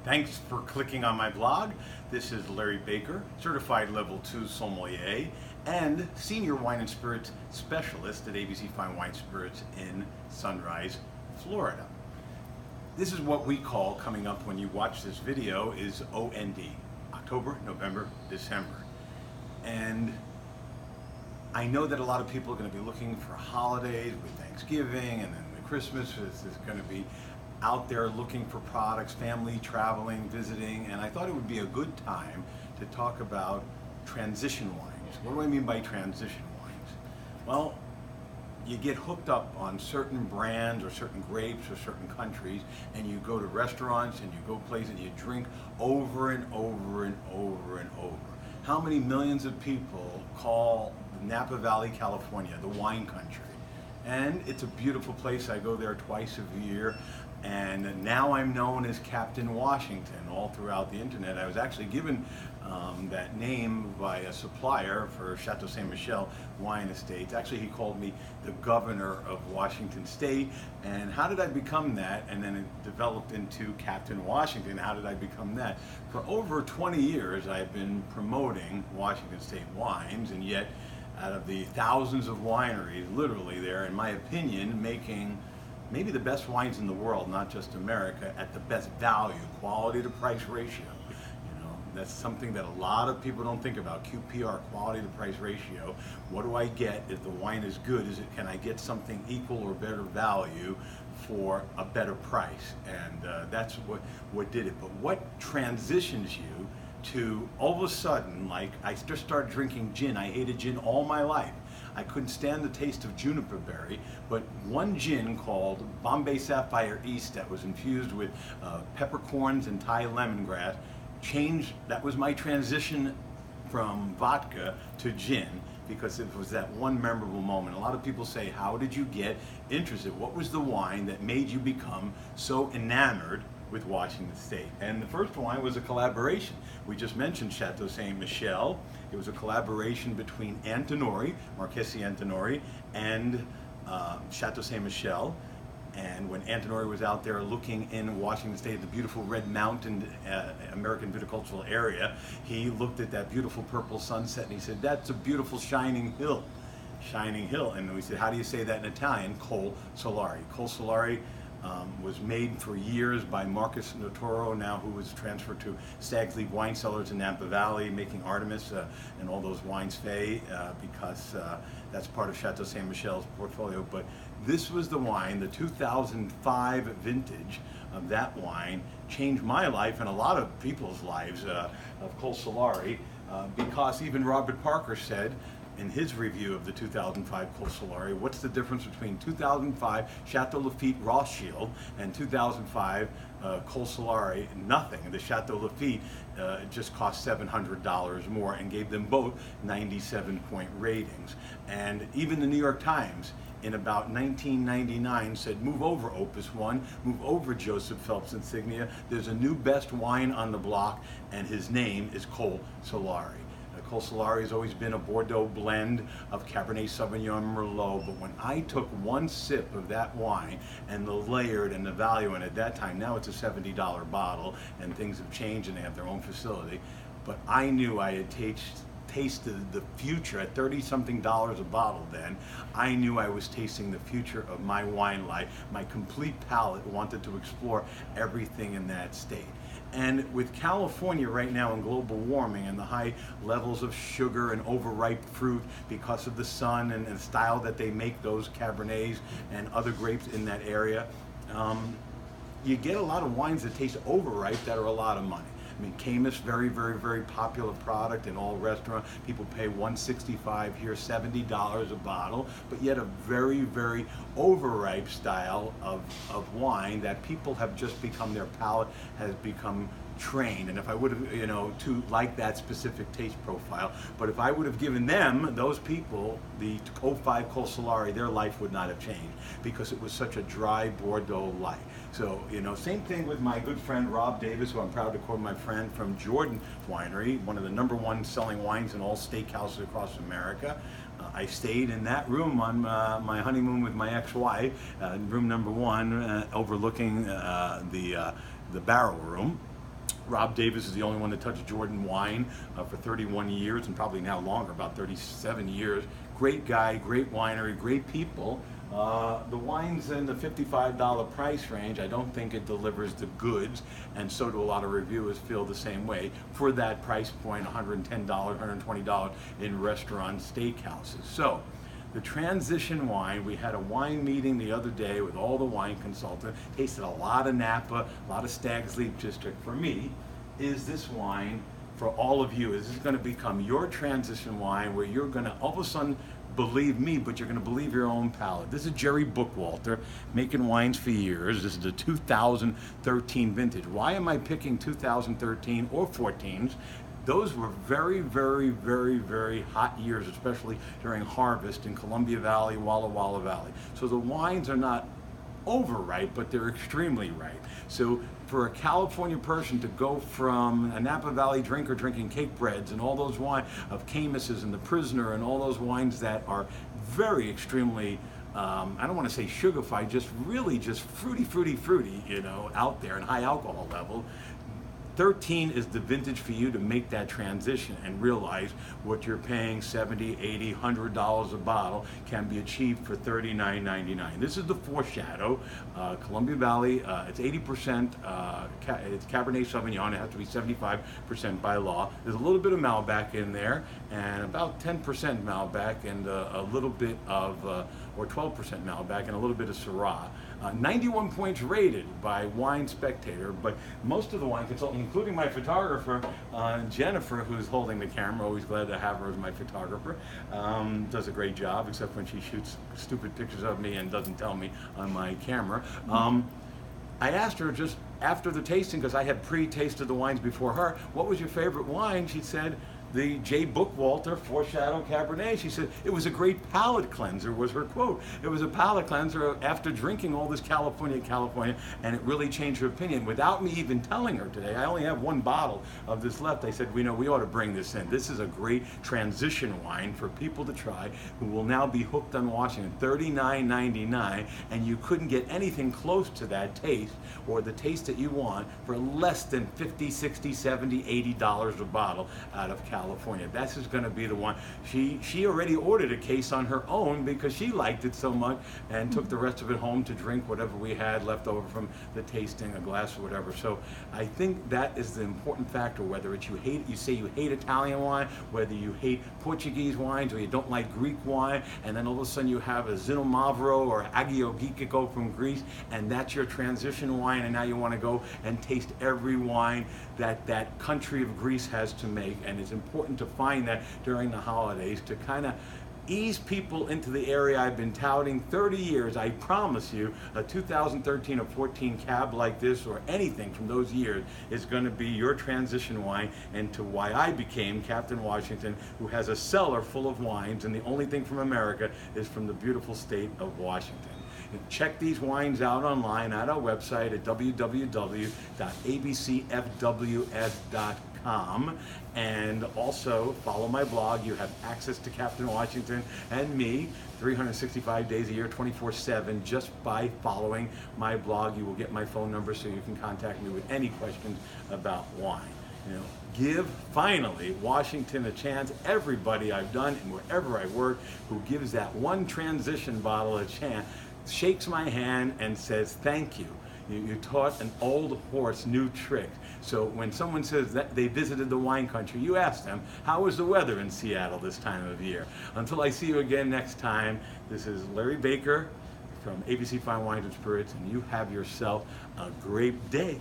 Thanks for clicking on my blog. This is Larry Baker, Certified Level 2 Sommelier and Senior Wine and Spirits Specialist at ABC Fine Wine Spirits in Sunrise, Florida. This is what we call, coming up when you watch this video, is OND, October, November, December. And I know that a lot of people are going to be looking for holidays with Thanksgiving and then the Christmas is going to be out there looking for products, family, traveling, visiting, and I thought it would be a good time to talk about transition wines. What do I mean by transition wines? Well, you get hooked up on certain brands or certain grapes or certain countries, and you go to restaurants and you go places and you drink over and over and over and over. How many millions of people call Napa Valley, California, the wine country? And it's a beautiful place. I go there twice a year. And now I'm known as Captain Washington all throughout the internet. I was actually given that name by a supplier for Chateau Ste. Michelle Wine Estates. Actually, he called me the governor of Washington State. And how did I become that? And then it developed into Captain Washington. How did I become that? For over 20 years, I've been promoting Washington State wines, and yet out of the thousands of wineries, literally there, in my opinion, making maybe the best wines in the world, not just America, at the best value, quality to price ratio. You know, that's something that a lot of people don't think about. QPR, quality to price ratio. What do I get if the wine is good? Can I get something equal or better value for a better price? And that's what did it. But what transitions you to all of a sudden, like, I just started drinking gin. I hated gin all my life. I couldn't stand the taste of juniper berry, but one gin called Bombay Sapphire East that was infused with peppercorns and Thai lemongrass changed. That was my transition from vodka to gin, because it was that one memorable moment. A lot of people say, how did you get interested? What was the wine that made you become so enamored with Washington State? And the first wine was a collaboration. We just mentioned Chateau Ste. Michelle. It was a collaboration between Antinori, Marchesi Antinori, and Chateau Ste. Michelle. And when Antinori was out there looking in Washington State, the beautiful Red Mountain American viticultural area, he looked at that beautiful purple sunset and he said, "That's a beautiful shining hill." Shining hill. And we said, how do you say that in Italian? Col Solari. Col Solari was made for years by Marcus Notoro, now who was transferred to Stag's Leap Wine Cellars in Napa Valley, making Artemis and all those wines Fay, because that's part of Chateau Ste. Michelle's portfolio. But this was the wine, the 2005 vintage of that wine changed my life and a lot of people's lives of Col Solari, because even Robert Parker said, in his review of the 2005 Col Solari, what's the difference between 2005 Chateau Lafite Rothschild and 2005 Col Solari? Nothing. The Chateau Lafite just cost $700 more and gave them both 97-point ratings. And even the New York Times in about 1999 said, move over Opus One, move over Joseph Phelps Insignia. There's a new best wine on the block and his name is Col Solari. Col Solari has always been a Bordeaux blend of Cabernet Sauvignon and Merlot, but when I took one sip of that wine and the layered and the value, and at that time, now it's a $70 bottle and things have changed and they have their own facility, but I knew I had tasted the future at $30-something a bottle then. I knew I was tasting the future of my wine life. My complete palate wanted to explore everything in that state. And with California right now and global warming and the high levels of sugar and overripe fruit because of the sun and the style that they make those Cabernets and other grapes in that area, you get a lot of wines that taste overripe that are a lot of money. I mean, Caymus, very, very, very popular product in all restaurants. People pay $165 here, $70 a bottle, but yet a very, very overripe style of wine that people have just become, their palate has become trained. And if I would have, to like that specific taste profile, but if I would have given them, those people, the 05 Col Solari, their life would not have changed because it was such a dry Bordeaux light. So, same thing with my good friend Rob Davis, who I'm proud to call my friend, from Jordan Winery, one of the #1 selling wines in all steakhouses across America. I stayed in that room on my honeymoon with my ex-wife, room #1, overlooking the barrel room. Rob Davis is the only one that touched Jordan wine for 31 years and probably now longer, about 37 years. Great guy, great winery, great people. The wine's in the $55 price range. I don't think it delivers the goods, and so do a lot of reviewers feel the same way for that price point, $110, $120 in restaurant steakhouses. So the transition wine, we had a wine meeting the other day with all the wine consultants, tasted a lot of Napa, a lot of Stag's Leap District. For me, is this wine, for all of you, is this going to become your transition wine where you're going to all of a sudden believe me, but you're going to believe your own palate. This is Jerry Bookwalter, making wines for years. This is the 2013 vintage. Why am I picking 2013 or 14s? Those were very, very, very, very hot years, especially during harvest in Columbia Valley, Walla Walla Valley. So the wines are not overripe, but they're extremely ripe. So for a California person to go from a Napa Valley drinker drinking cake breads and all those wine of Camis's and the Prisoner and all those wines that are very extremely, I don't want to say sugarfied, just really just fruity, you know, out there and high alcohol level. 13 is the vintage for you to make that transition and realize what you're paying $70, $80, $100 a bottle can be achieved for $39.99. This is the Foreshadow, Columbia Valley. It's 80%, it's Cabernet Sauvignon. It has to be 75% by law. There's a little bit of Malbec in there, and about 10% Malbec, and a little bit of, or 12% Malbec, and a little bit of Syrah. 91 points rated by Wine Spectator, but most of the wine consultants, including my photographer, Jennifer, who's holding the camera, always glad to have her as my photographer, does a great job, except when she shoots stupid pictures of me and doesn't tell me on my camera. I asked her just after the tasting, because I had pre-tasted the wines before her, what was your favorite wine? She said, the J. Bookwalter Foreshadow Cabernet. She said it was a great palate cleanser, was her quote. It was a palate cleanser after drinking all this California, and it really changed her opinion. Without me even telling her today, I only have one bottle of this left. I said, we know we ought to bring this in. This is a great transition wine for people to try who will now be hooked on Washington. $39.99, and you couldn't get anything close to that taste or the taste that you want for less than $50, $60, $70, $80 a bottle out of California. This is going to be the one. She already ordered a case on her own because she liked it so much and took the rest of it home to drink whatever we had left over from the tasting, a glass or whatever. So I think that is the important factor, whether it's you say you hate Italian wine, whether you hate Portuguese wines, or you don't like Greek wine, and then all of a sudden you have a Zinomavro or Agio Gikiko from Greece, and that's your transition wine, and now you want to go and taste every wine that country of Greece has to make. And it's important to find that during the holidays to kind of ease people into the area I've been touting 30 years. I promise you, a 2013 or 14 cab like this or anything from those years is going to be your transition wine into why I became Captain Washington, who has a cellar full of wines, and the only thing from America is from the beautiful state of Washington. Check these wines out online at our website at www.abcfws.com, and also follow my blog. You have access to Captain Washington and me 365 days a year, 24/7, just by following my blog. You will get my phone number so you can contact me with any questions about wine. You know, give finally Washington a chance. Everybody I've done and wherever I work who gives that one transition bottle a chance shakes my hand and says thank you. You taught an old horse new tricks. So when someone says that they visited the wine country, you ask them, how is the weather in Seattle this time of year? Until I see you again next time, this is Larry Baker from ABC Fine Wines and Spirits, and you have yourself a great day.